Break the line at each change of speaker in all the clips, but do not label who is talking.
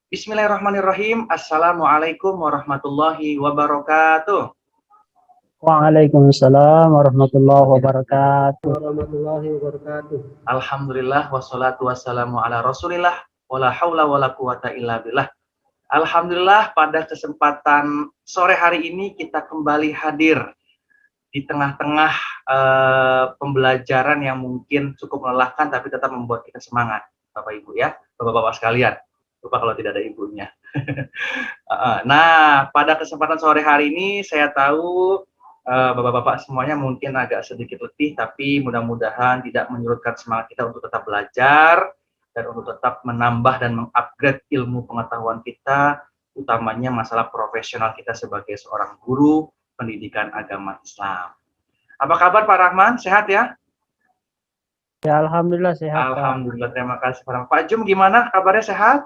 Bismillahirrahmanirrahim. Assalamualaikum warahmatullahi wabarakatuh.
Waalaikumsalam warahmatullahi wabarakatuh.
Alhamdulillah wassalatu wassalamu ala Rasulillah wala haula wala quwata illa billah. Alhamdulillah pada kesempatan sore hari ini kita kembali hadir di tengah-tengah pembelajaran yang mungkin cukup melelahkan tapi tetap membuat kita semangat, Bapak Ibu ya, Bapak-bapak sekalian. Lupa kalau tidak ada ibunya. Nah, pada kesempatan sore hari ini saya tahu bapak-bapak semuanya mungkin agak sedikit letih, tapi mudah-mudahan tidak menyurutkan semangat kita untuk tetap belajar dan untuk tetap menambah dan mengupgrade ilmu pengetahuan kita, utamanya masalah profesional kita sebagai seorang guru pendidikan agama Islam. Apa kabar Pak Rahman? Sehat ya?
Ya, alhamdulillah sehat.
Alhamdulillah, terima kasih Pak Jum. Gimana kabarnya, sehat?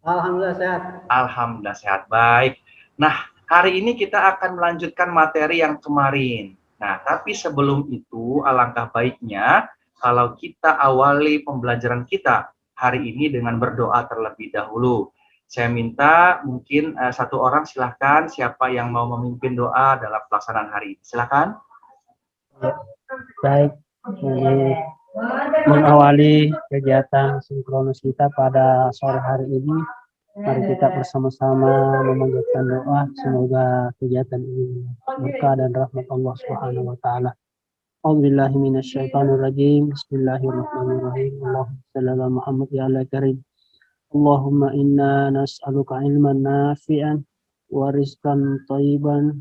Alhamdulillah sehat.
Alhamdulillah sehat. Baik. Nah, hari ini kita akan melanjutkan materi yang kemarin. Nah, tapi sebelum itu alangkah baiknya kalau kita awali pembelajaran kita hari ini dengan berdoa terlebih dahulu. Saya minta mungkin satu orang silahkan, siapa yang mau memimpin doa dalam pelaksanaan hari ini. Silahkan.
Baik, mengawali kegiatan sinkronus kita pada sore hari ini, mari kita bersama-sama memanjatkan doa semoga kegiatan ini berkah dan rahmat Allah Subhanahu wa taala. A'udzubillahi minasyaitonirrajim. Bismillahirrahmanirrahim. Allahumma shalli ala Muhammad ya ala karim. Allahumma inna nas'aluka ilman nafi'an wa rizqan thayyiban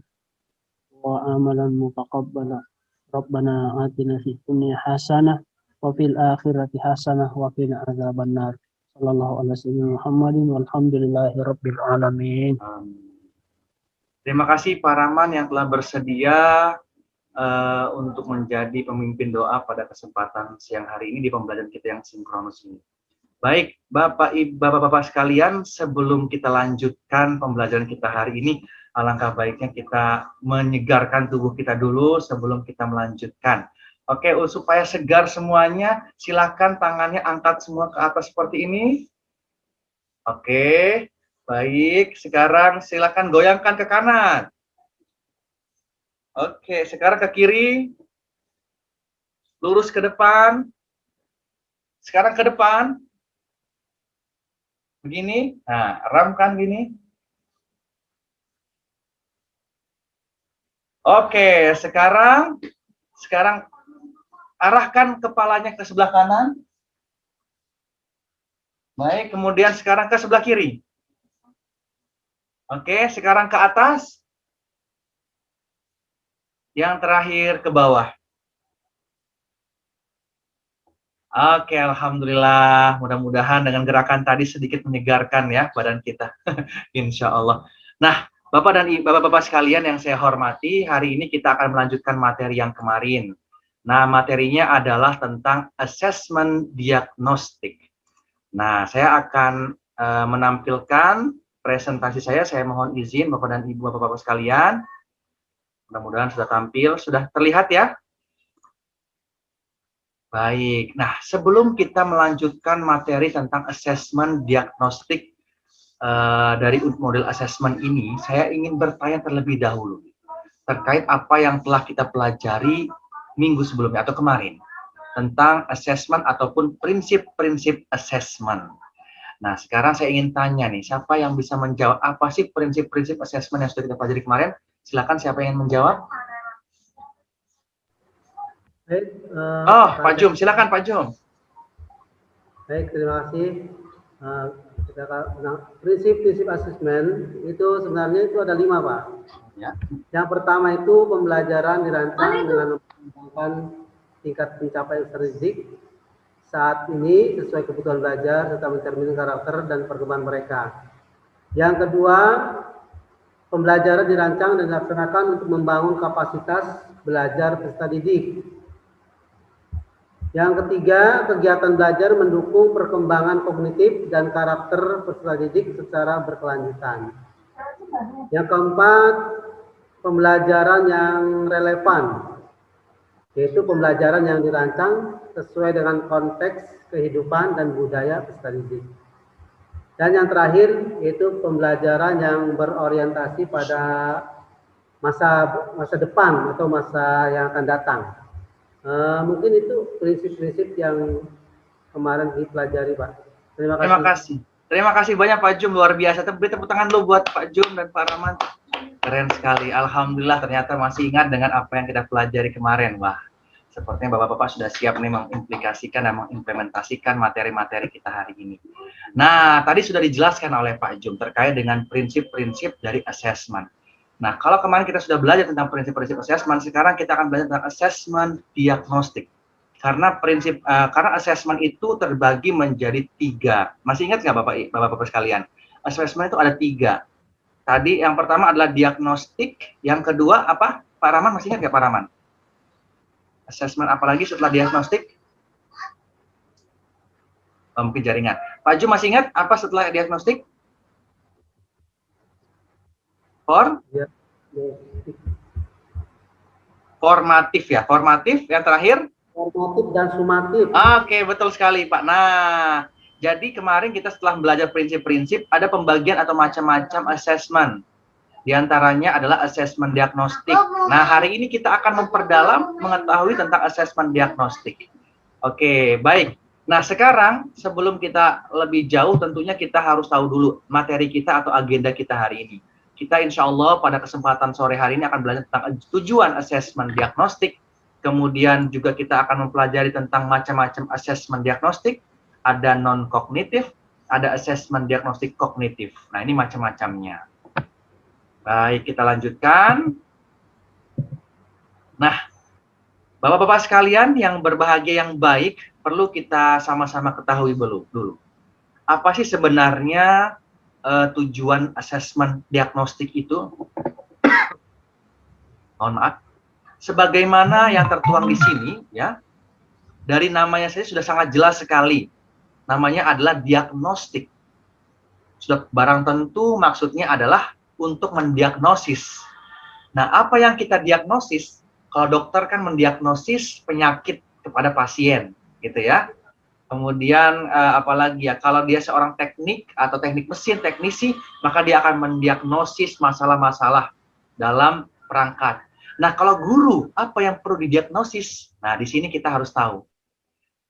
wa amalan mutaqabbala. Rabbana atina fid dunya hasanah wa fil akhirati hasanah wa qina adzabannar. Sallallahu alaihi wasallam Muhammadin walhamdulillahi rabbil alamin.
Terima kasih Pak Rahman yang telah bersedia untuk menjadi pemimpin doa pada kesempatan siang hari ini di pembelajaran kita yang sinkronus ini. Baik, Bapak-bapak sekalian, sebelum kita lanjutkan pembelajaran kita hari ini, alangkah baiknya kita menyegarkan tubuh kita dulu sebelum kita melanjutkan. Oke, supaya segar semuanya, silakan tangannya angkat semua ke atas seperti ini. Oke, baik. Sekarang silakan goyangkan ke kanan. Oke, sekarang ke kiri. Lurus ke depan. Sekarang ke depan. Begini. Nah, ramkan gini. Oke, sekarang arahkan kepalanya ke sebelah kanan. Baik, kemudian sekarang ke sebelah kiri. Oke, sekarang ke atas. Yang terakhir ke bawah. Oke, alhamdulillah. Mudah-mudahan dengan gerakan tadi sedikit menyegarkan ya badan kita. Insya Allah. Nah, Bapak-bapak sekalian yang saya hormati, hari ini kita akan melanjutkan materi yang kemarin. Nah, materinya adalah tentang assessment diagnostik. Nah, saya akan menampilkan presentasi saya. Saya mohon izin Bapak dan Ibu Bapak-bapak sekalian. Mudah-mudahan sudah tampil, sudah terlihat ya? Baik, nah sebelum kita melanjutkan materi tentang assessment diagnostik dari model assessment ini, saya ingin bertanya terlebih dahulu terkait apa yang telah kita pelajari minggu sebelumnya atau kemarin tentang assessment ataupun prinsip-prinsip assessment. Nah, sekarang saya ingin tanya nih, siapa yang bisa menjawab apa sih prinsip-prinsip assessment yang sudah kita pelajari kemarin? Silakan, siapa yang ingin menjawab?
Baik,
Pak Jum, silakan Pak Jum.
Baik, terima kasih. Prinsip-prinsip asesmen itu sebenarnya itu ada 5, Pak.
Ya.
Yang pertama itu pembelajaran dirancang dengan mempertimbangkan tingkat pencapaian didik saat ini sesuai kebutuhan belajar serta mencerminkan karakter dan perkembangan mereka. Yang kedua, pembelajaran dirancang dan dilaksanakan untuk membangun kapasitas belajar peserta didik. Yang ketiga, kegiatan belajar mendukung perkembangan kognitif dan karakter peserta didik secara berkelanjutan. Yang keempat, pembelajaran yang relevan yaitu pembelajaran yang dirancang sesuai dengan konteks kehidupan dan budaya peserta didik. Dan yang terakhir yaitu pembelajaran yang berorientasi pada masa depan atau masa yang akan datang. Mungkin itu prinsip-prinsip yang kemarin dipelajari, Pak. Terima kasih.
Terima kasih. Terima kasih banyak Pak Jum, luar biasa. Beri tepuk tangan dulu buat Pak Jum dan Pak Rahman. Keren sekali. Alhamdulillah ternyata masih ingat dengan apa yang kita pelajari kemarin. Wah, sepertinya Bapak-Bapak sudah siap nih mengimplikasikan dan mengimplementasikan materi-materi kita hari ini. Nah, tadi sudah dijelaskan oleh Pak Jum terkait dengan prinsip-prinsip dari assessment. Nah, kalau kemarin kita sudah belajar tentang prinsip-prinsip assessment, sekarang kita akan belajar tentang assessment diagnostik. Karena karena assessment itu terbagi menjadi 3. Masih ingat nggak Bapak-Bapak sekalian? Assessment itu ada 3. Tadi yang pertama adalah diagnostik, yang kedua apa? Pak Rahman masih ingat nggak Pak Rahman? Assessment apa lagi setelah diagnostik? Oh, mungkin jaringan. Pak Ju masih ingat apa setelah diagnostik? Formatif ya, formatif. Yang terakhir?
Formatif dan sumatif.
Oke, betul sekali Pak. Nah, jadi kemarin kita setelah belajar prinsip-prinsip, ada pembagian atau macam-macam assessment. Di antaranya adalah assessment diagnostik. Nah, hari ini kita akan memperdalam mengetahui tentang assessment diagnostik. Oke, baik. Nah, sekarang sebelum kita lebih jauh, tentunya kita harus tahu dulu materi kita atau agenda kita hari ini. Kita insya Allah pada kesempatan sore hari ini akan belajar tentang tujuan assessment diagnostik. Kemudian juga kita akan mempelajari tentang macam-macam assessment diagnostik. Ada non-kognitif, ada assessment diagnostik kognitif. Nah, ini macam-macamnya. Baik, kita lanjutkan. Nah, Bapak-bapak sekalian yang berbahagia yang baik, perlu kita sama-sama ketahui dulu. Apa sih sebenarnya tujuan assessment diagnostik itu? Mohon maaf. Sebagaimana yang tertuang di sini, ya, dari namanya saja sudah sangat jelas sekali. Namanya adalah diagnostik. Sudah barang tentu maksudnya adalah untuk mendiagnosis. Nah, apa yang kita diagnosis? Kalau dokter kan mendiagnosis penyakit kepada pasien, gitu ya. Kemudian apalagi ya, kalau dia seorang teknik atau teknik mesin, teknisi, maka dia akan mendiagnosis masalah-masalah dalam perangkat. Nah, kalau guru, apa yang perlu didiagnosis? Nah, di sini kita harus tahu.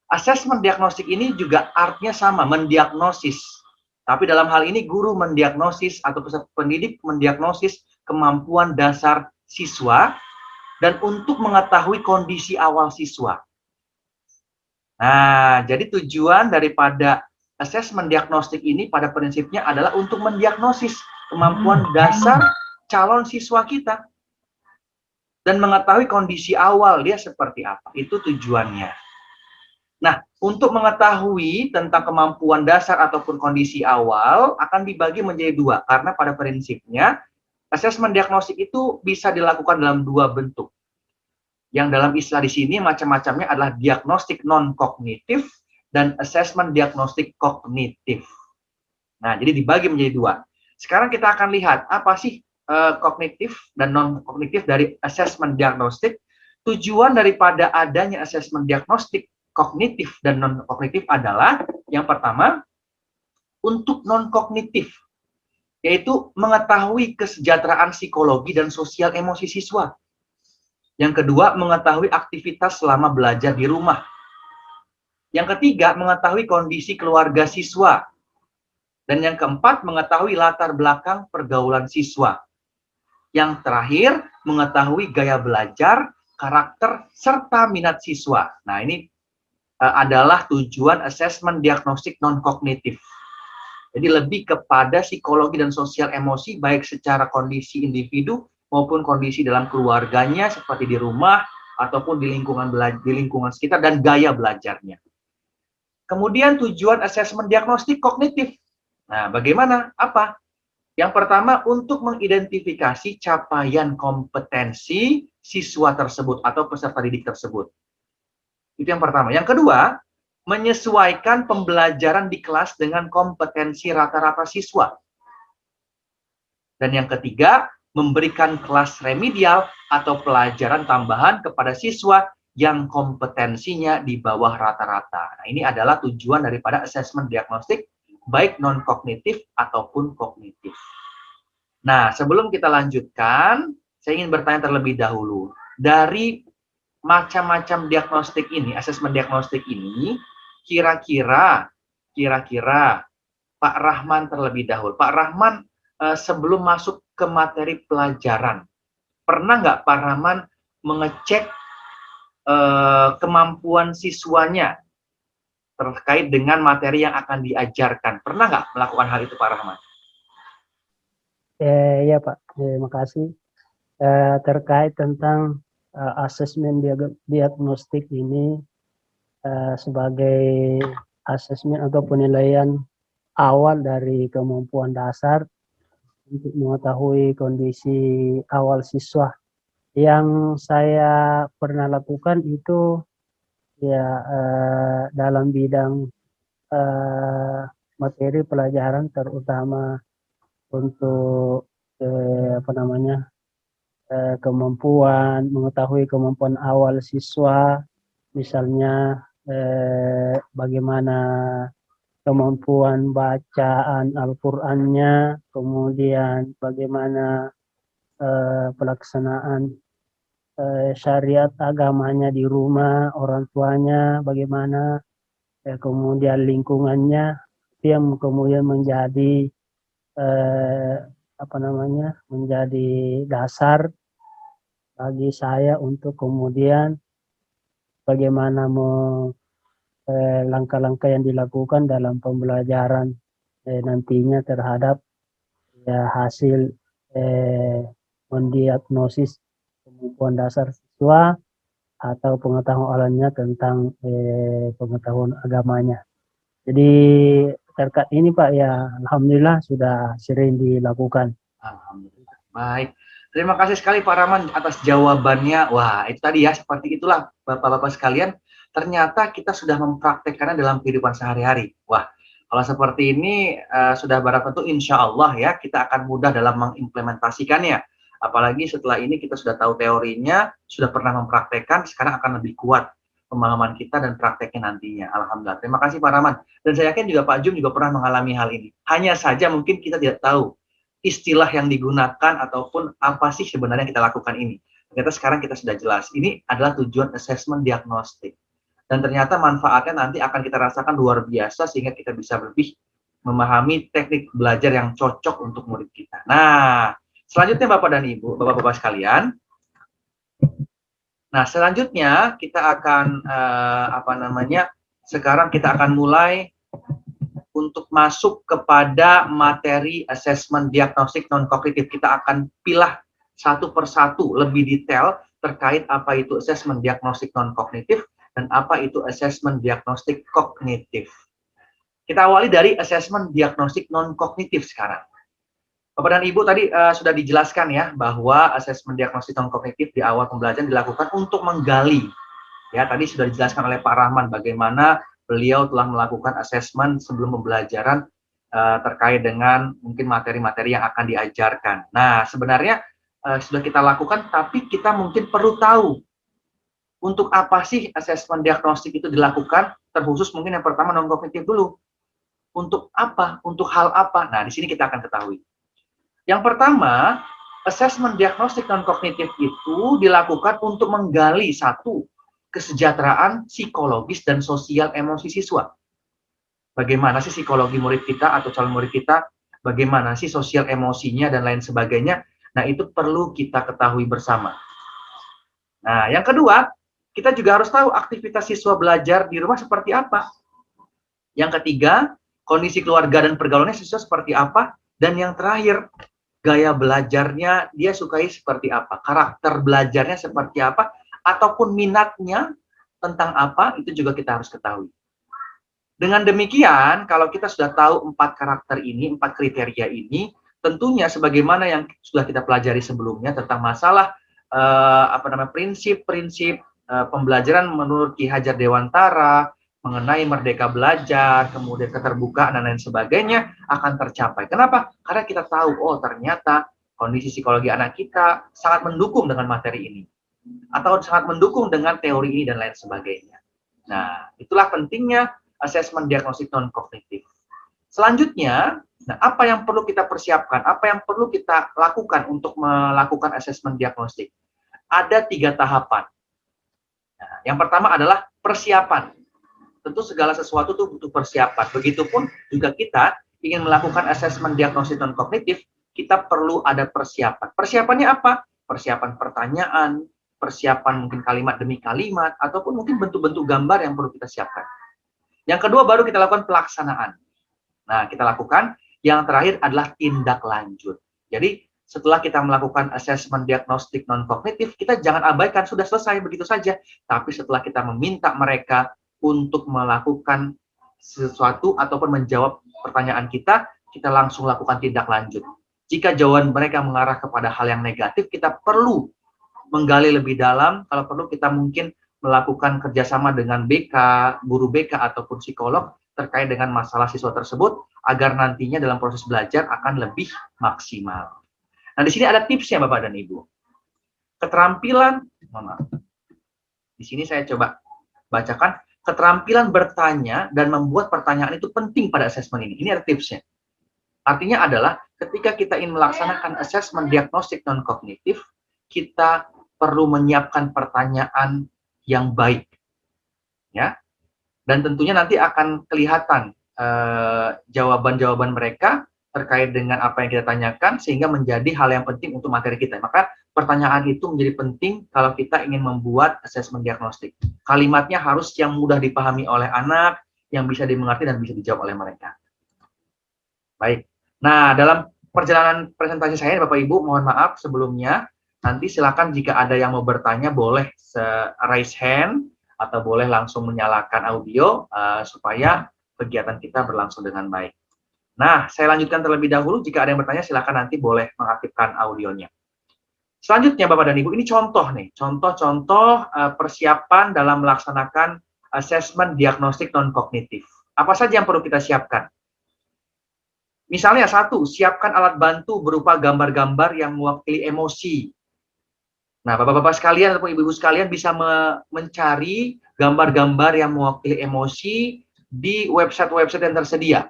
Asesmen diagnostik ini juga artinya sama, mendiagnosis. Tapi dalam hal ini guru mendiagnosis atau peserta pendidik mendiagnosis kemampuan dasar siswa dan untuk mengetahui kondisi awal siswa. Nah, jadi tujuan daripada asesmen diagnostik ini pada prinsipnya adalah untuk mendiagnosis kemampuan dasar calon siswa kita dan mengetahui kondisi awal dia seperti apa. Itu tujuannya. Nah, untuk mengetahui tentang kemampuan dasar ataupun kondisi awal akan dibagi menjadi 2 karena pada prinsipnya asesmen diagnostik itu bisa dilakukan dalam 2 bentuk. Yang dalam istilah di sini macam-macamnya adalah diagnostik non-kognitif dan asesmen diagnostik kognitif. Nah, jadi dibagi menjadi 2. Sekarang kita akan lihat apa sih kognitif dan non-kognitif dari asesmen diagnostik. Tujuan daripada adanya asesmen diagnostik kognitif dan non-kognitif adalah yang pertama, untuk non-kognitif, yaitu mengetahui kesejahteraan psikologi dan sosial emosi siswa. Yang kedua, mengetahui aktivitas selama belajar di rumah. Yang ketiga, mengetahui kondisi keluarga siswa. Dan yang keempat, mengetahui latar belakang pergaulan siswa. Yang terakhir, mengetahui gaya belajar, karakter, serta minat siswa. Nah, ini adalah tujuan asesmen diagnostik non-kognitif. Jadi lebih kepada psikologi dan sosial emosi, baik secara kondisi individu maupun kondisi dalam keluarganya, seperti di rumah, ataupun di lingkungan sekitar, dan gaya belajarnya. Kemudian tujuan asesmen diagnostik kognitif. Nah, bagaimana? Apa? Yang pertama, untuk mengidentifikasi capaian kompetensi siswa tersebut atau peserta didik tersebut. Itu yang pertama. Yang kedua, menyesuaikan pembelajaran di kelas dengan kompetensi rata-rata siswa. Dan yang ketiga, memberikan kelas remedial atau pelajaran tambahan kepada siswa yang kompetensinya di bawah rata-rata. Nah, ini adalah tujuan daripada asesmen diagnostik, baik non-kognitif ataupun kognitif. Nah, sebelum kita lanjutkan, saya ingin bertanya terlebih dahulu. Dari macam-macam diagnostik ini, asesmen diagnostik ini, kira-kira Pak Rahman terlebih dahulu. Pak Rahman, sebelum masuk ke materi pelajaran, pernah nggak Pak Rahman mengecek kemampuan siswanya terkait dengan materi yang akan diajarkan? Pernah nggak melakukan hal itu Pak Rahman?
Ya Pak, terima kasih. Terkait tentang asesmen diagnostik ini sebagai asesmen atau penilaian awal dari kemampuan dasar untuk mengetahui kondisi awal siswa. Yang saya pernah lakukan itu ya dalam bidang materi pelajaran, terutama untuk mengetahui kemampuan awal siswa, misalnya bagaimana kemampuan bacaan Al-Qur'annya, kemudian bagaimana pelaksanaan syariat agamanya di rumah, orang tuanya bagaimana, kemudian lingkungannya, yang kemudian menjadi menjadi dasar bagi saya untuk kemudian bagaimana langkah-langkah yang dilakukan dalam pembelajaran nantinya terhadap hasil mendiagnosis kemampuan dasar siswa atau pengetahuannya tentang pengetahuan agamanya. Jadi terkait ini Pak, ya alhamdulillah sudah sering dilakukan.
Alhamdulillah. Baik. Terima kasih sekali Pak Rahman atas jawabannya. Wah, itu tadi ya, seperti itulah Bapak-Bapak sekalian. Ternyata kita sudah mempraktekkannya dalam kehidupan sehari-hari. Wah, kalau seperti ini sudah barang tentu insya Allah ya, kita akan mudah dalam mengimplementasikannya. Apalagi setelah ini kita sudah tahu teorinya, sudah pernah mempraktekkan, sekarang akan lebih kuat pemahaman kita dan prakteknya nantinya. Alhamdulillah. Terima kasih Pak Rahman. Dan saya yakin juga Pak Jum juga pernah mengalami hal ini. Hanya saja mungkin kita tidak tahu istilah yang digunakan ataupun apa sih sebenarnya yang kita lakukan ini. Ternyata sekarang kita sudah jelas. Ini adalah tujuan asesmen diagnostik. Dan ternyata manfaatnya nanti akan kita rasakan luar biasa sehingga kita bisa lebih memahami teknik belajar yang cocok untuk murid kita. Nah, selanjutnya Bapak dan Ibu, Bapak-Bapak sekalian. Nah, selanjutnya kita akan sekarang kita akan mulai untuk masuk kepada materi asesmen diagnostik non-kognitif. Kita akan pilah satu persatu lebih detail terkait apa itu asesmen diagnostik non-kognitif dan apa itu asesmen diagnostik kognitif. Kita awali dari asesmen diagnostik non-kognitif sekarang. Bapak dan Ibu tadi sudah dijelaskan ya bahwa asesmen diagnostik non-kognitif di awal pembelajaran dilakukan untuk menggali. Ya, tadi sudah dijelaskan oleh Pak Rahman bagaimana beliau telah melakukan asesmen sebelum pembelajaran terkait dengan mungkin materi-materi yang akan diajarkan. Nah, sebenarnya sudah kita lakukan, tapi kita mungkin perlu tahu untuk apa sih asesmen diagnostik itu dilakukan, terkhusus mungkin yang pertama non-kognitif dulu. Untuk apa? Untuk hal apa? Nah, di sini kita akan ketahui. Yang pertama, asesmen diagnostik non-kognitif itu dilakukan untuk menggali satu, kesejahteraan psikologis dan sosial emosi siswa. Bagaimana sih psikologi murid kita atau calon murid kita, bagaimana sih sosial emosinya dan lain sebagainya. Nah, itu perlu kita ketahui bersama. Nah, yang kedua, kita juga harus tahu aktivitas siswa belajar di rumah seperti apa. Yang ketiga, kondisi keluarga dan pergaulannya siswa seperti apa. Dan yang terakhir, gaya belajarnya dia sukai seperti apa, karakter belajarnya seperti apa, ataupun minatnya tentang apa, itu juga kita harus ketahui. Dengan demikian, kalau kita sudah tahu 4 karakter ini, 4 kriteria ini, tentunya sebagaimana yang sudah kita pelajari sebelumnya tentang masalah prinsip-prinsip pembelajaran menurut Ki Hajar Dewantara, mengenai merdeka belajar, kemudian keterbukaan dan lain sebagainya akan tercapai. Kenapa? Karena kita tahu, oh ternyata kondisi psikologi anak kita sangat mendukung dengan materi ini. atau sangat mendukung dengan teori ini dan lain sebagainya. Nah, itulah pentingnya asesmen diagnostik non-kognitif. Selanjutnya, nah, apa yang perlu kita persiapkan, apa yang perlu kita lakukan untuk melakukan asesmen diagnostik? Ada 3 tahapan. Nah, yang pertama adalah persiapan. Tentu segala sesuatu itu butuh persiapan. Begitupun juga kita ingin melakukan asesmen diagnostik non-kognitif, kita perlu ada persiapan. Persiapannya apa? Persiapan pertanyaan, persiapan mungkin kalimat demi kalimat, ataupun mungkin bentuk-bentuk gambar yang perlu kita siapkan. Yang kedua baru kita lakukan pelaksanaan. Nah, kita lakukan. Yang terakhir adalah tindak lanjut. Jadi, setelah kita melakukan asesmen diagnostik non-kognitif, kita jangan abaikan, sudah selesai begitu saja. Tapi setelah kita meminta mereka untuk melakukan sesuatu ataupun menjawab pertanyaan kita langsung lakukan tindak lanjut. Jika jawaban mereka mengarah kepada hal yang negatif, kita perlu menggali lebih dalam, kalau perlu kita mungkin melakukan kerjasama dengan BK, guru BK ataupun psikolog terkait dengan masalah siswa tersebut, agar nantinya dalam proses belajar akan lebih maksimal. Nah, di sini ada tipsnya Bapak dan Ibu. Keterampilan, di sini saya coba bacakan, keterampilan bertanya dan membuat pertanyaan itu penting pada asesmen ini. Ini ada tipsnya. Artinya adalah ketika kita ingin melaksanakan asesmen diagnostik non-kognitif, kita perlu menyiapkan pertanyaan yang baik. Ya. Dan tentunya nanti akan kelihatan jawaban-jawaban mereka terkait dengan apa yang kita tanyakan, sehingga menjadi hal yang penting untuk materi kita. Maka pertanyaan itu menjadi penting kalau kita ingin membuat asesmen diagnostik. Kalimatnya harus yang mudah dipahami oleh anak, yang bisa dimengerti dan bisa dijawab oleh mereka. Baik. Nah, dalam perjalanan presentasi saya, Bapak Ibu, mohon maaf sebelumnya. Nanti silakan jika ada yang mau bertanya, boleh raise hand, atau boleh langsung menyalakan audio, supaya kegiatan kita berlangsung dengan baik. Nah, saya lanjutkan terlebih dahulu. Jika ada yang bertanya, silakan nanti boleh mengaktifkan audionya. Selanjutnya, Bapak dan Ibu, ini contoh nih. Contoh-contoh persiapan dalam melaksanakan asesmen diagnostik non-kognitif. Apa saja yang perlu kita siapkan? Misalnya, 1, siapkan alat bantu berupa gambar-gambar yang mewakili emosi. Nah, Bapak-Bapak sekalian ataupun Ibu-Ibu sekalian bisa mencari gambar-gambar yang mewakili emosi di website-website yang tersedia.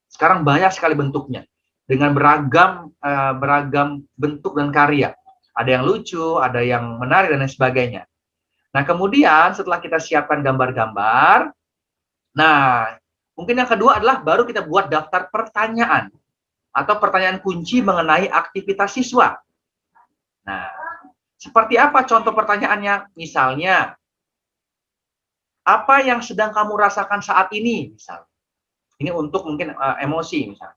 Sekarang banyak sekali bentuknya, dengan beragam bentuk dan karya. Ada yang lucu, ada yang menarik, dan lain sebagainya. Nah, kemudian setelah kita siapkan gambar-gambar, nah, mungkin yang kedua adalah baru kita buat daftar pertanyaan atau pertanyaan kunci mengenai aktivitas siswa. Nah, seperti apa contoh pertanyaannya? Misalnya, apa yang sedang kamu rasakan saat ini? Misalnya, ini untuk mungkin emosi misalnya.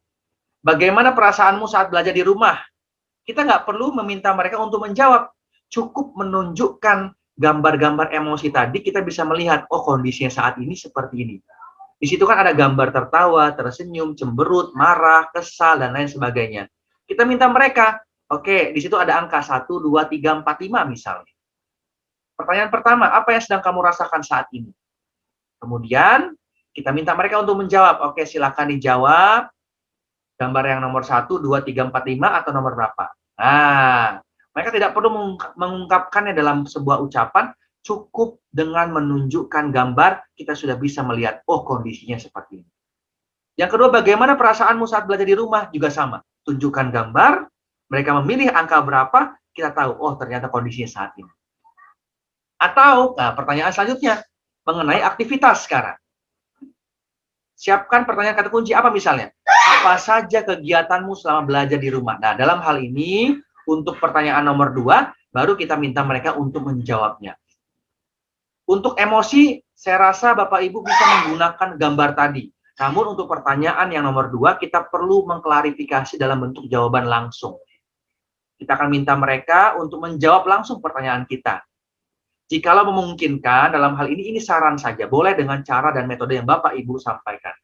Bagaimana perasaanmu saat belajar di rumah? Kita nggak perlu meminta mereka untuk menjawab. Cukup menunjukkan gambar-gambar emosi tadi, kita bisa melihat, oh kondisinya saat ini seperti ini. Di situ kan ada gambar tertawa, tersenyum, cemberut, marah, kesal, dan lain sebagainya. Kita minta mereka, oke, di situ ada angka 1, 2, 3, 4, 5 misalnya. Pertanyaan pertama, apa yang sedang kamu rasakan saat ini? Kemudian, kita minta mereka untuk menjawab. Oke, silakan dijawab. Gambar yang nomor 1, 2, 3, 4, 5 atau nomor berapa? Nah, mereka tidak perlu mengungkapkannya dalam sebuah ucapan, cukup dengan menunjukkan gambar, kita sudah bisa melihat, oh kondisinya seperti ini. Yang kedua, bagaimana perasaanmu saat belajar di rumah? Juga sama. Tunjukkan gambar, mereka memilih angka berapa, kita tahu, oh ternyata kondisinya saat ini. Atau, nah, pertanyaan selanjutnya, mengenai aktivitas sekarang. Siapkan pertanyaan kata kunci apa misalnya? Apa saja kegiatanmu selama belajar di rumah? Nah, dalam hal ini, untuk pertanyaan nomor 2, baru kita minta mereka untuk menjawabnya. Untuk emosi, saya rasa Bapak Ibu bisa menggunakan gambar tadi. Namun untuk pertanyaan yang nomor 2, kita perlu mengklarifikasi dalam bentuk jawaban langsung. Kita akan minta mereka untuk menjawab langsung pertanyaan kita. Jikalau memungkinkan, dalam hal ini saran saja, boleh dengan cara dan metode yang Bapak Ibu sampaikan.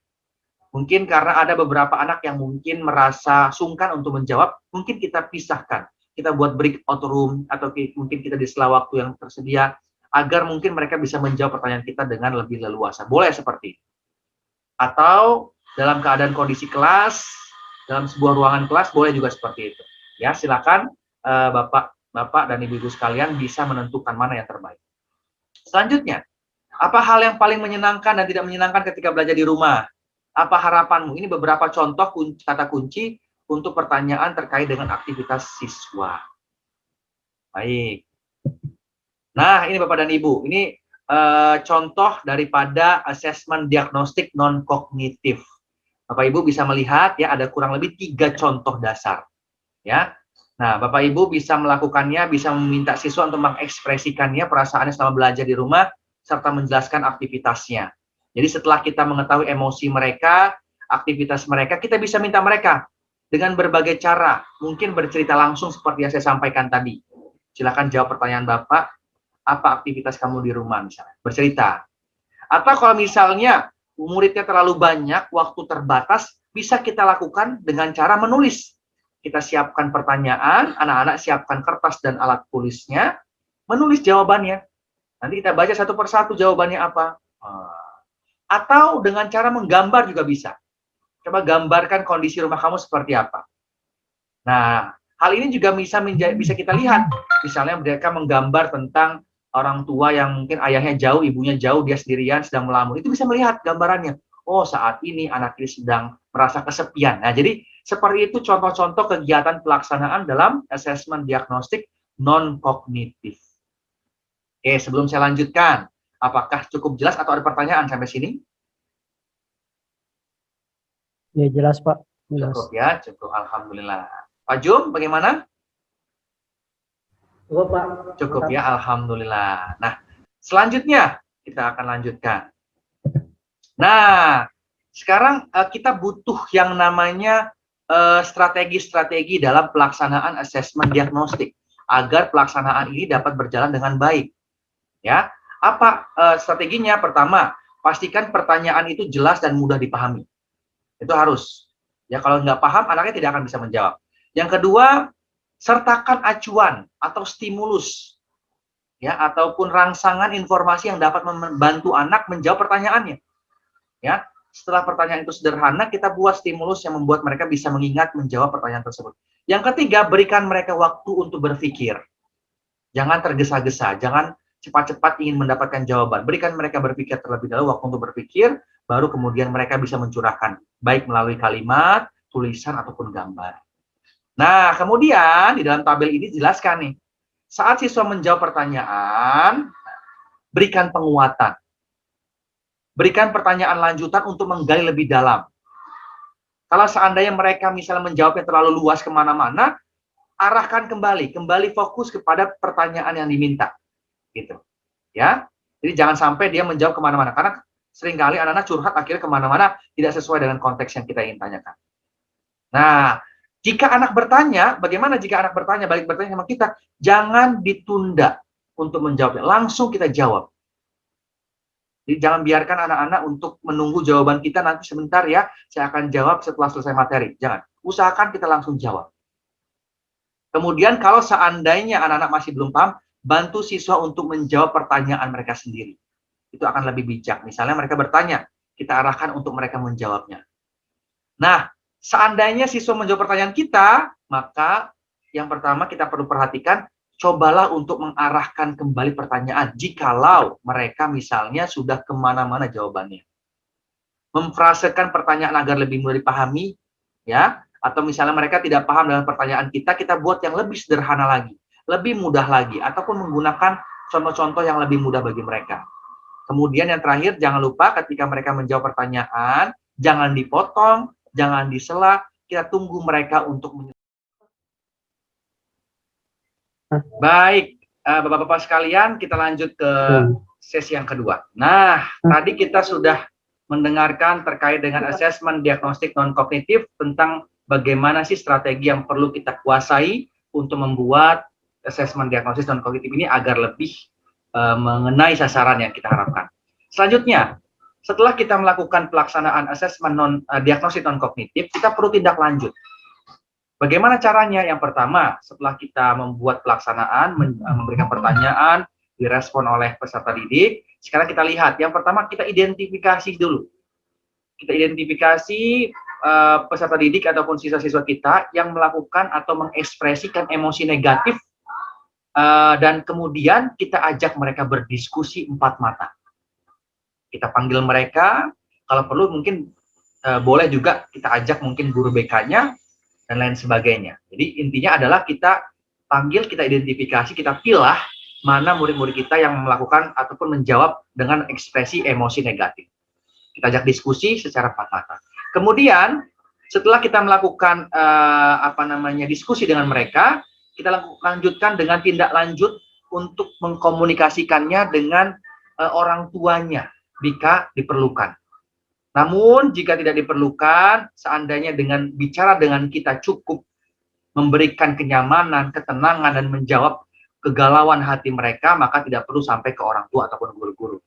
Mungkin karena ada beberapa anak yang mungkin merasa sungkan untuk menjawab, mungkin kita pisahkan. Kita buat breakout room, atau mungkin kita di sela waktu yang tersedia, agar mungkin mereka bisa menjawab pertanyaan kita dengan lebih leluasa. Boleh seperti itu. Atau dalam keadaan kondisi kelas, dalam sebuah ruangan kelas, boleh juga seperti itu. Ya, silakan Bapak Bapak dan Ibu-Ibu sekalian bisa menentukan mana yang terbaik. Selanjutnya, apa hal yang paling menyenangkan dan tidak menyenangkan ketika belajar di rumah? Apa harapanmu? Ini beberapa contoh kata kunci untuk pertanyaan terkait dengan aktivitas siswa. Baik. Nah, ini Bapak dan Ibu, ini contoh daripada asesmen diagnostik non-kognitif. Bapak Ibu bisa melihat ya ada kurang lebih 3 contoh dasar. Ya. Nah, Bapak Ibu bisa melakukannya, bisa meminta siswa untuk mengekspresikannya perasaannya selama belajar di rumah serta menjelaskan aktivitasnya. Jadi setelah kita mengetahui emosi mereka, aktivitas mereka, kita bisa minta mereka dengan berbagai cara, mungkin bercerita langsung seperti yang saya sampaikan tadi. Silakan jawab pertanyaan Bapak, apa aktivitas kamu di rumah misalnya, bercerita. Atau kalau misalnya muridnya terlalu banyak, waktu terbatas, bisa kita lakukan dengan cara menulis. Kita siapkan pertanyaan, anak-anak siapkan kertas dan alat tulisnya, menulis jawabannya. Nanti kita baca satu persatu jawabannya apa. Atau dengan cara menggambar juga bisa. Coba gambarkan kondisi rumah kamu seperti apa. Nah, hal ini juga bisa kita lihat. Misalnya mereka menggambar tentang orang tua yang mungkin ayahnya jauh, ibunya jauh, dia sendirian sedang melamun. Itu bisa melihat gambarannya. Oh, saat ini anak ini sedang merasa kesepian. Nah, jadi seperti itu contoh-contoh kegiatan pelaksanaan dalam asesmen diagnostik non-kognitif. Oke, sebelum saya lanjutkan, apakah cukup jelas atau ada pertanyaan sampai sini?
Ya, jelas Pak. Jelas.
Cukup ya, cukup. Alhamdulillah. Pak Jum, bagaimana?
Cukup Pak.
Cukup ya, alhamdulillah. Nah, selanjutnya kita akan lanjutkan. Nah, sekarang kita butuh yang namanya strategi-strategi dalam pelaksanaan asesmen diagnostik agar pelaksanaan ini dapat berjalan dengan baik. Ya, apa strateginya? Pertama, pastikan pertanyaan itu jelas dan mudah dipahami. Itu harus. Ya, kalau nggak paham, anaknya tidak akan bisa menjawab. Yang kedua, sertakan acuan atau stimulus, ya, ataupun rangsangan informasi yang dapat membantu anak menjawab pertanyaannya. Ya, setelah pertanyaan itu sederhana, kita buat stimulus yang membuat mereka bisa mengingat menjawab pertanyaan tersebut. Yang ketiga, berikan mereka waktu untuk berpikir. Jangan tergesa-gesa, jangan cepat-cepat ingin mendapatkan jawaban. Berikan mereka berpikir terlebih dahulu, waktu untuk berpikir, baru kemudian mereka bisa mencurahkan, baik melalui kalimat, tulisan, ataupun gambar. Nah, kemudian di dalam tabel ini dijelaskan nih, saat siswa menjawab pertanyaan, berikan penguatan. Berikan pertanyaan lanjutan untuk menggali lebih dalam. Kalau seandainya mereka misalnya menjawabnya terlalu luas kemana-mana, arahkan kembali fokus kepada pertanyaan yang diminta, gitu, ya. Jadi jangan sampai dia menjawab kemana-mana, karena seringkali anak-anak curhat akhirnya kemana-mana tidak sesuai dengan konteks yang kita ingin tanyakan. Nah, jika anak bertanya, bagaimana jika anak bertanya, balik bertanya sama kita, jangan ditunda untuk menjawabnya, langsung kita jawab. Jadi jangan biarkan anak-anak untuk menunggu jawaban kita nanti sebentar ya, saya akan jawab setelah selesai materi. Jangan, usahakan kita langsung jawab. Kemudian kalau seandainya anak-anak masih belum paham, bantu siswa untuk menjawab pertanyaan mereka sendiri. Itu akan lebih bijak. Misalnya mereka bertanya, kita arahkan untuk mereka menjawabnya. Nah, seandainya siswa menjawab pertanyaan kita, maka yang pertama kita perlu perhatikan, cobalah untuk mengarahkan kembali pertanyaan jikalau mereka misalnya sudah kemana-mana jawabannya. Memfrasekan pertanyaan agar lebih mudah dipahami, ya, atau misalnya mereka tidak paham dengan pertanyaan kita buat yang lebih sederhana lagi, lebih mudah lagi, ataupun menggunakan contoh-contoh yang lebih mudah bagi mereka. Kemudian yang terakhir, jangan lupa ketika mereka menjawab pertanyaan, jangan dipotong, jangan disela, kita tunggu mereka untuk Baik, Bapak-Bapak sekalian, kita lanjut ke sesi yang kedua. Nah, tadi kita sudah mendengarkan terkait dengan asesmen diagnostik non-kognitif tentang bagaimana sih strategi yang perlu kita kuasai untuk membuat asesmen diagnostik non-kognitif ini agar lebih mengenai sasaran yang kita harapkan. Selanjutnya, setelah kita melakukan pelaksanaan asesmen diagnostik non-kognitif, kita perlu tindak lanjut. Bagaimana caranya? Yang pertama, setelah kita membuat pelaksanaan, memberikan pertanyaan, direspon oleh peserta didik, sekarang kita lihat. Yang pertama, kita identifikasi dulu. Kita identifikasi peserta didik ataupun siswa-siswa kita yang melakukan atau mengekspresikan emosi negatif dan kemudian kita ajak mereka berdiskusi empat mata. Kita panggil mereka, kalau perlu mungkin boleh juga kita ajak mungkin guru BK-nya dan lain sebagainya. Jadi intinya adalah kita panggil, kita identifikasi, kita pilah mana murid-murid kita yang melakukan ataupun menjawab dengan ekspresi emosi negatif. Kita ajak diskusi secara empat mata. Kemudian setelah kita melakukan diskusi dengan mereka, kita lanjutkan dengan tindak lanjut untuk mengkomunikasikannya dengan orang tuanya jika diperlukan. Namun jika tidak diperlukan, seandainya dengan bicara dengan kita cukup memberikan kenyamanan, ketenangan, dan menjawab kegalauan hati mereka, maka tidak perlu sampai ke orang tua ataupun guru-guru.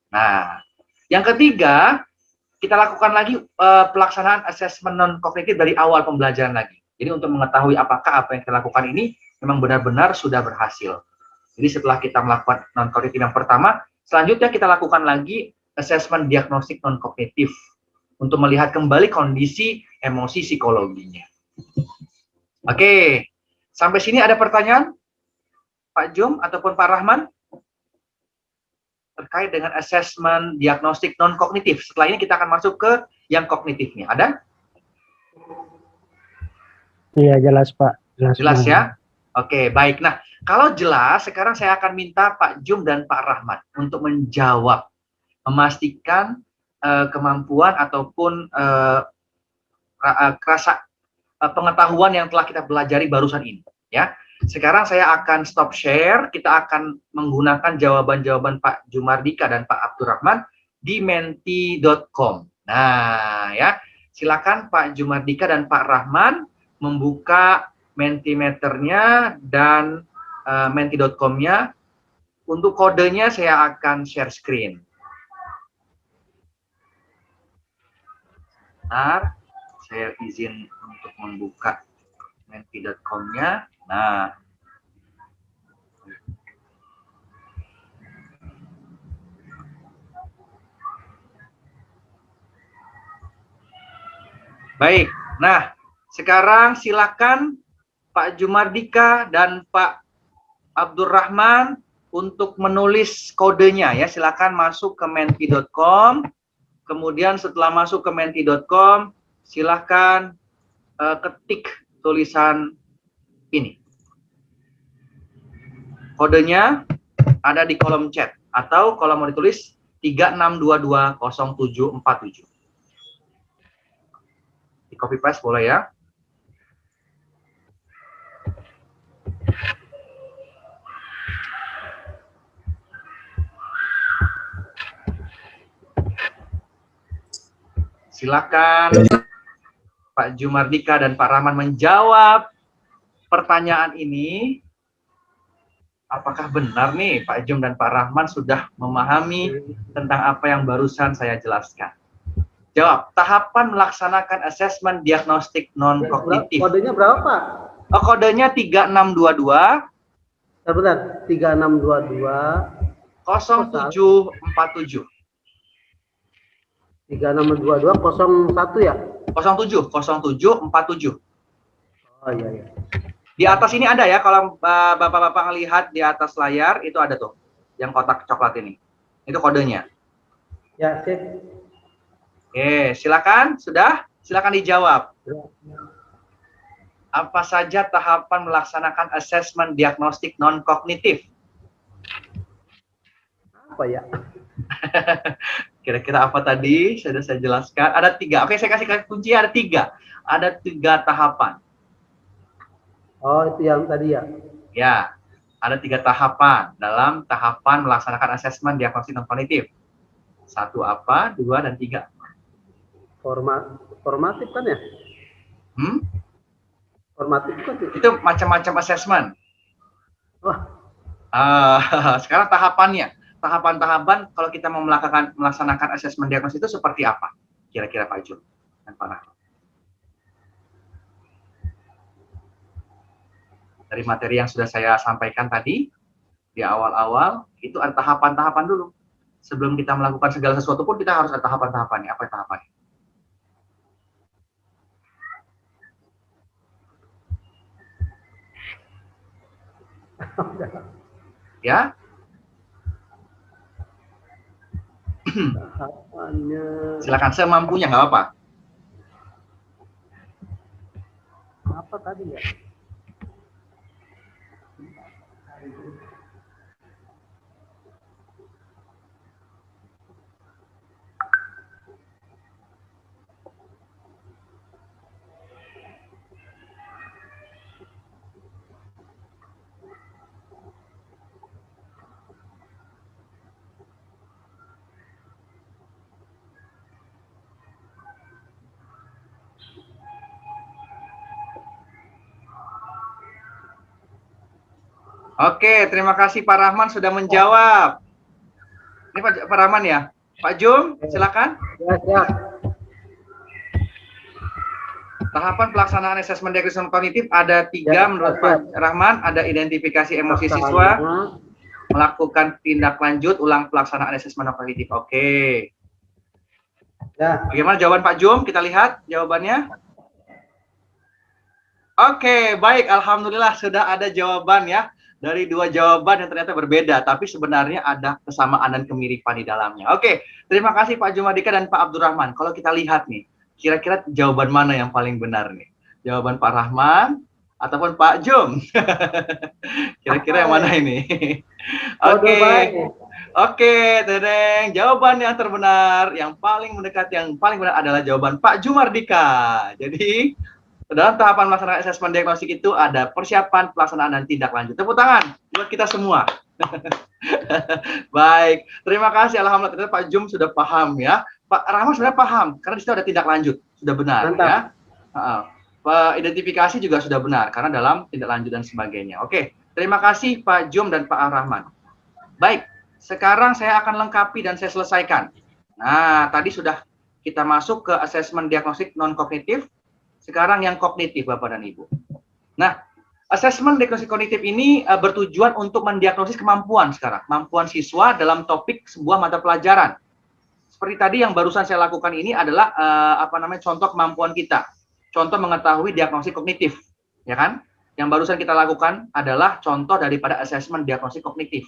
Nah, yang ketiga, kita lakukan lagi pelaksanaan asesmen non-kognitif dari awal pembelajaran lagi. Jadi untuk mengetahui apakah apa yang kita lakukan ini memang benar-benar sudah berhasil. Jadi setelah kita melakukan non-kognitif yang pertama, selanjutnya kita lakukan lagi asesmen diagnostik non-kognitif untuk melihat kembali kondisi emosi psikologinya. Oke, sampai sini ada pertanyaan Pak Jum ataupun Pak Rahman terkait dengan asesmen diagnostik non-kognitif. Setelah ini kita akan masuk ke yang kognitifnya. Ada?
Iya, jelas Pak.
Jelas ya? Oke, baik. Nah, kalau jelas, sekarang saya akan minta Pak Jum dan Pak Rahman untuk menjawab, memastikan kemampuan ataupun rasa pengetahuan yang telah kita pelajari barusan ini. Ya, sekarang saya akan stop share. Kita akan menggunakan jawaban-jawaban Pak Jumardika dan Pak Abdurrahman di menti.com. Nah, ya, silakan Pak Jumardika dan Pak Rahman membuka Mentimeternya dan menti.com-nya. Untuk kodenya saya akan share screen. Bentar, saya izin untuk membuka menti.com-nya. Nah, baik. Nah, sekarang silakan Pak Jumardika dan Pak Abdurrahman untuk menulis kodenya ya. Silakan masuk ke menti.com. Kemudian setelah masuk ke menti.com, silakan ketik tulisan ini. Kodenya ada di kolom chat atau kalau mau ditulis 36220747. Di copy paste boleh ya. Silakan Pak Jumardika dan Pak Rahman menjawab pertanyaan ini. Apakah benar nih Pak Jum dan Pak Rahman sudah memahami tentang apa yang barusan saya jelaskan? Jawab, tahapan melaksanakan asesmen diagnostik non-kognitif.
Kodenya berapa Pak?
Oh, kodenya 3622.
Bentar, 3622
0747.
3622 01 ya?
0747.
Oh iya.
Di atas ini ada ya, kalau Bapak-Bapak lihat di atas layar, itu ada tuh, yang kotak coklat ini. Itu kodenya.
Ya, sip.
Oke, silakan. Sudah? Silakan dijawab. Apa saja tahapan melaksanakan asesmen diagnostik non-kognitif?
Apa ya?
Kira-kira apa tadi? Sudah saya jelaskan. Ada 3. Oke, saya kasih kunci, ada 3. Ada 3 tahapan.
Oh, itu yang tadi ya?
Ya, ada 3 tahapan dalam tahapan melaksanakan asesmen diagnostik non-kognitif. 1 apa, 2, dan 3.
Formatif kan ya? Formatif kan?
Itu macam-macam asesmen.
Wah.
Sekarang tahapannya. Tahapan-tahapan kalau kita mau melaksanakan asesmen diagnosis itu seperti apa? Kira-kira Pak Jun dan Pak Rahman. Dari materi yang sudah saya sampaikan tadi, di awal-awal, itu ada tahapan-tahapan dulu. Sebelum kita melakukan segala sesuatu pun kita harus ada tahapan-tahapannya. Apa tahapannya? Ya.
Tahapannya
Silakan semampunya, nggak apa-apa.
apa tadi ya?
Oke, terima kasih Pak Rahman sudah menjawab. Ini Pak Rahman ya? Pak Jum, silakan.
Ya, siap.
Tahapan pelaksanaan asesmen diagnosis kognitif ada 3 menurut Pak Rahman. Ada identifikasi emosi siswa, melakukan tindak lanjut, ulang pelaksanaan asesmen kognitif. Oke.
Ya.
Bagaimana jawaban Pak Jum? Kita lihat jawabannya. Oke, baik. Alhamdulillah sudah ada jawaban ya. Dari 2 jawaban yang ternyata berbeda, tapi sebenarnya ada kesamaan dan kemiripan di dalamnya. Oke, terima kasih Pak Jumadika dan Pak Abdurrahman. Kalau kita lihat nih, kira-kira jawaban mana yang paling benar nih? Jawaban Pak Rahman ataupun Pak Jum? Kira-kira yang mana ini? Oke, Tereng. Jawaban yang terbenar, yang paling mendekat, yang paling benar adalah jawaban Pak Jumardika. Jadi, dalam tahapan melaksanakan asesmen diagnostik itu ada persiapan, pelaksanaan, dan tindak lanjut. Tepuk tangan buat kita semua. Baik, terima kasih. Alhamdulillah, ternyata Pak Jum sudah paham ya. Pak Rahman sudah paham, karena di situ ada tindak lanjut. Sudah benar.
Mantap.
Ya. Identifikasi juga sudah benar, karena dalam tindak lanjut dan sebagainya. Oke, terima kasih Pak Jum dan Pak Rahman. Baik, sekarang saya akan lengkapi dan saya selesaikan. Nah, tadi sudah kita masuk ke asesmen diagnostik non-kognitif. Sekarang yang kognitif, Bapak dan Ibu. Nah, asesmen diagnosis kognitif ini bertujuan untuk mendiagnosis kemampuan sekarang. Kemampuan siswa dalam topik sebuah mata pelajaran. Seperti tadi yang barusan saya lakukan ini adalah contoh kemampuan kita. Contoh mengetahui diagnosis kognitif. Ya kan? Yang barusan kita lakukan adalah contoh daripada asesmen diagnosis kognitif.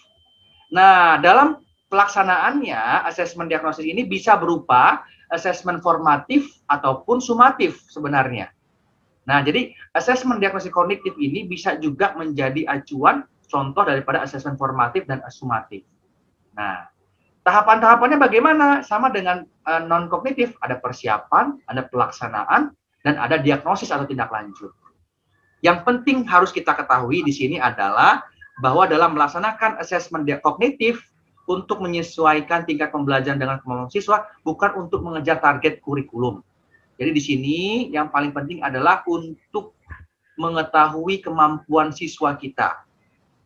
Nah, dalam pelaksanaannya, asesmen diagnosis ini bisa berupa asesmen formatif ataupun sumatif sebenarnya. Nah, jadi asesmen diagnosis kognitif ini bisa juga menjadi acuan contoh daripada asesmen formatif dan sumatif. Nah, tahapan-tahapannya bagaimana? Sama dengan non-kognitif, ada persiapan, ada pelaksanaan, dan ada diagnosis atau tindak lanjut. Yang penting harus kita ketahui di sini adalah bahwa dalam melaksanakan asesmen kognitif, untuk menyesuaikan tingkat pembelajaran dengan kemampuan siswa, bukan untuk mengejar target kurikulum. Jadi di sini yang paling penting adalah untuk mengetahui kemampuan siswa kita,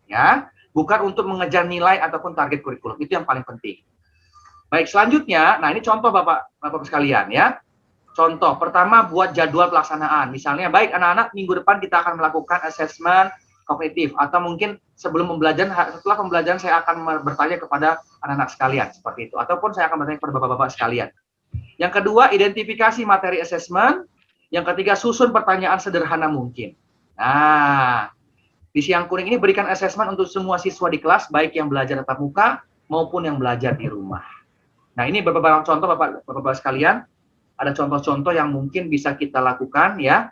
ya, bukan untuk mengejar nilai ataupun target kurikulum. Itu yang paling penting. Baik, selanjutnya, nah ini contoh Bapak sekalian ya. Contoh pertama, buat jadwal pelaksanaan. Misalnya, baik anak-anak, minggu depan kita akan melakukan asesmen kognitif, atau mungkin sebelum pembelajaran, setelah pembelajaran saya akan bertanya kepada anak-anak sekalian seperti itu, ataupun saya akan bertanya kepada bapak-bapak sekalian. Yang kedua, identifikasi materi asesmen. Yang ketiga, susun pertanyaan sederhana mungkin. Nah, di siang kuning ini berikan asesmen untuk semua siswa di kelas, baik yang belajar tatap muka maupun yang belajar di rumah. Nah, ini beberapa contoh bapak-bapak sekalian. Ada contoh-contoh yang mungkin bisa kita lakukan ya.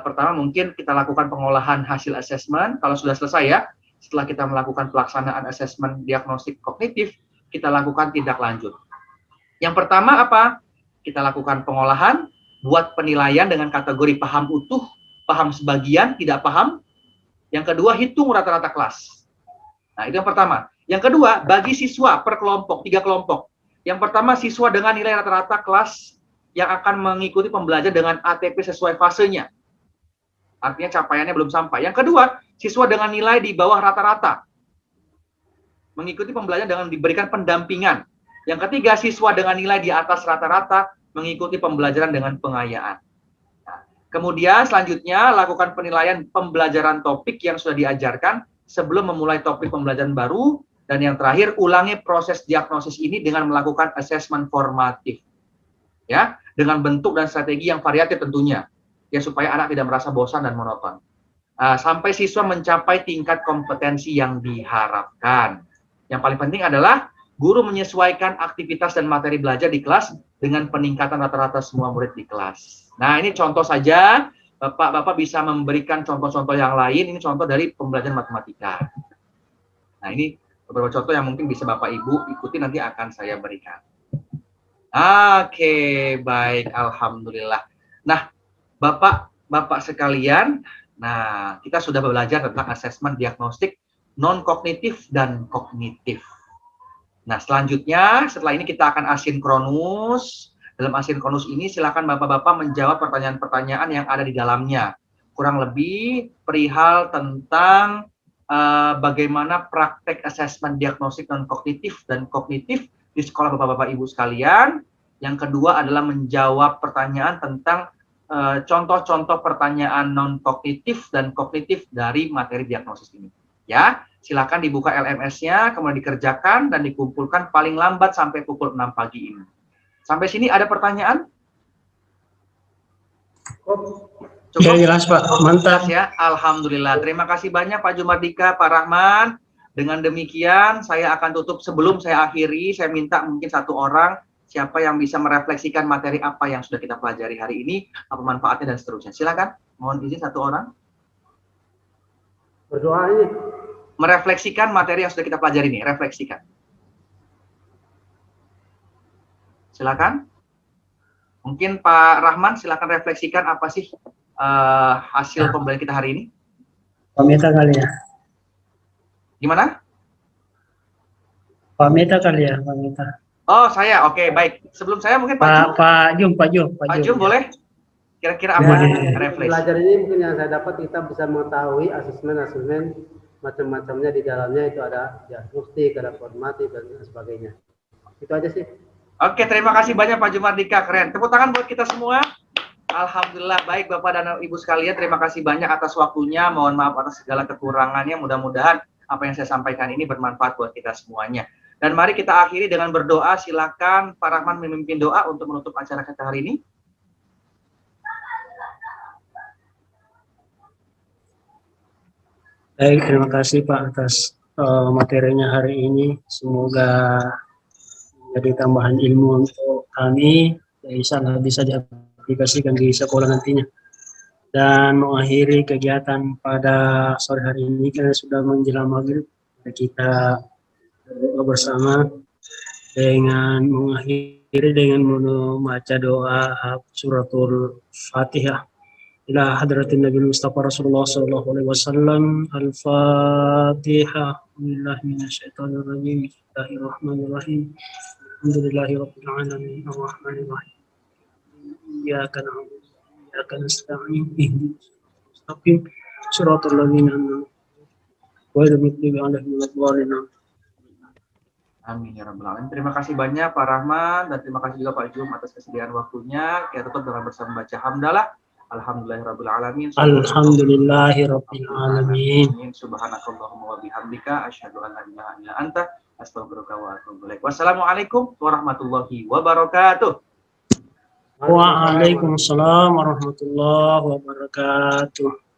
Pertama mungkin kita lakukan pengolahan hasil asesmen. Kalau sudah selesai ya, setelah kita melakukan pelaksanaan asesmen diagnostik kognitif, kita lakukan tindak lanjut. Yang pertama apa? Kita lakukan pengolahan, buat penilaian dengan kategori paham utuh, paham sebagian, tidak paham. Yang kedua, hitung rata-rata kelas. Nah, itu yang pertama. Yang kedua, bagi siswa per kelompok, 3 kelompok. Yang pertama, siswa dengan nilai rata-rata kelas yang akan mengikuti pembelajaran dengan ATP sesuai fasenya. Artinya capaiannya belum sampai. Yang kedua, siswa dengan nilai di bawah rata-rata. Mengikuti pembelajaran dengan diberikan pendampingan. Yang ketiga, siswa dengan nilai di atas rata-rata mengikuti pembelajaran dengan pengayaan. Nah, kemudian selanjutnya, lakukan penilaian pembelajaran topik yang sudah diajarkan sebelum memulai topik pembelajaran baru. Dan yang terakhir, ulangi proses diagnosis ini dengan melakukan asesmen formatif. Ya, dengan bentuk dan strategi yang variatif tentunya, ya supaya anak tidak merasa bosan dan monoton. sampai siswa mencapai tingkat kompetensi yang diharapkan. Yang paling penting adalah guru menyesuaikan aktivitas dan materi belajar di kelas dengan peningkatan rata-rata semua murid di kelas. Nah, ini contoh saja. Bapak bisa memberikan contoh-contoh yang lain. Ini contoh dari pembelajaran matematika. Nah, ini beberapa contoh yang mungkin bisa Bapak Ibu ikuti, nanti akan saya berikan. Oke, baik. Alhamdulillah. Nah, Bapak sekalian, nah kita sudah belajar tentang asesmen diagnostik non-kognitif dan kognitif. Nah, selanjutnya setelah ini kita akan asinkronus. Dalam asinkronus ini silakan Bapak-bapak menjawab pertanyaan-pertanyaan yang ada di dalamnya. Kurang lebih perihal tentang bagaimana praktek asesmen diagnostik non-kognitif dan kognitif di sekolah Bapak-bapak Ibu sekalian. Yang kedua adalah menjawab pertanyaan tentang contoh-contoh pertanyaan non-kognitif dan kognitif dari materi diagnosis ini. Ya, silakan dibuka LMS-nya, kemudian dikerjakan dan dikumpulkan paling lambat sampai pukul 6 pagi ini. Sampai sini ada pertanyaan?
Cukup? Ya, jelas Pak, mantap.
Ya, Alhamdulillah. Terima kasih banyak Pak Jumardika, Pak Rahman. Dengan demikian, saya akan tutup. Sebelum saya akhiri, saya minta mungkin satu orang, siapa yang bisa merefleksikan materi apa yang sudah kita pelajari hari ini, apa manfaatnya dan seterusnya. Silakan, mohon izin satu orang.
Berdoa ini.
Merefleksikan materi yang sudah kita pelajari ini, refleksikan. Silakan. Mungkin Pak Rahman, silakan refleksikan apa sih hasil pembelajaran kita hari ini.
Pak Meta kali ya.
Gimana?
Pak Meta kali ya, Pak Meta.
Oh, saya. Oke, baik. Sebelum saya mungkin Pak Jum.
Pak Jum
boleh? Kira-kira apa refleksi?
Belajar ini mungkin yang saya dapat, kita bisa mengetahui asesmen macam-macamnya di dalamnya. Itu ada diagnostik, ada formatif dan sebagainya. Itu aja sih.
Oke, terima kasih banyak Pak Jumardika, keren. Tepuk tangan buat kita semua. Alhamdulillah, baik Bapak dan Ibu sekalian, terima kasih banyak atas waktunya. Mohon maaf atas segala kekurangannya. Mudah-mudahan apa yang saya sampaikan ini bermanfaat buat kita semuanya. Dan mari kita akhiri dengan berdoa. Silakan Pak Rahman memimpin doa untuk menutup acara kita hari ini.
Baik, terima kasih Pak atas materinya hari ini. Semoga jadi tambahan ilmu untuk kami, insyaallah bisa diaplikasikan di sekolah nantinya. Dan mengakhiri kegiatan pada sore hari ini karena sudah menjelang maghrib, kita berdoa bersama dengan mengakhiri dengan membaca doa suratul Fatihah ila hadratin Nabi Mustafa Rasulullah sallallahu alaihi wasallam. Al-Fatihah. Billahi minasyaitonir rajim. Bismillahirrahmanirrahim. Alhamdulillahi rabbil alamin. Arrahmanir rahim. Iyyaka na'budu wa iyyaka nasta'in. Ihdinas mustaqim. Shiratal ladzina an'amta 'alaihim ghairil maghdubi 'alaihim.
Amin ya rabbal alamin. Terima kasih banyak Pak Rahman dan terima kasih juga Pak Jum atas kesediaan waktunya. Kita tutup dengan bersama baca hamdalah. Alhamdulillahirabbil alamin.
Alhamdulillahirabbil alamin.
Subhanakallahumma wa bihamdika asyhadu an la ilaha illa anta astaghfiruka wa atubu ilaik. Wassalamualaikum warahmatullahi wabarakatuh.
Waalaikumsalam warahmatullahi wabarakatuh.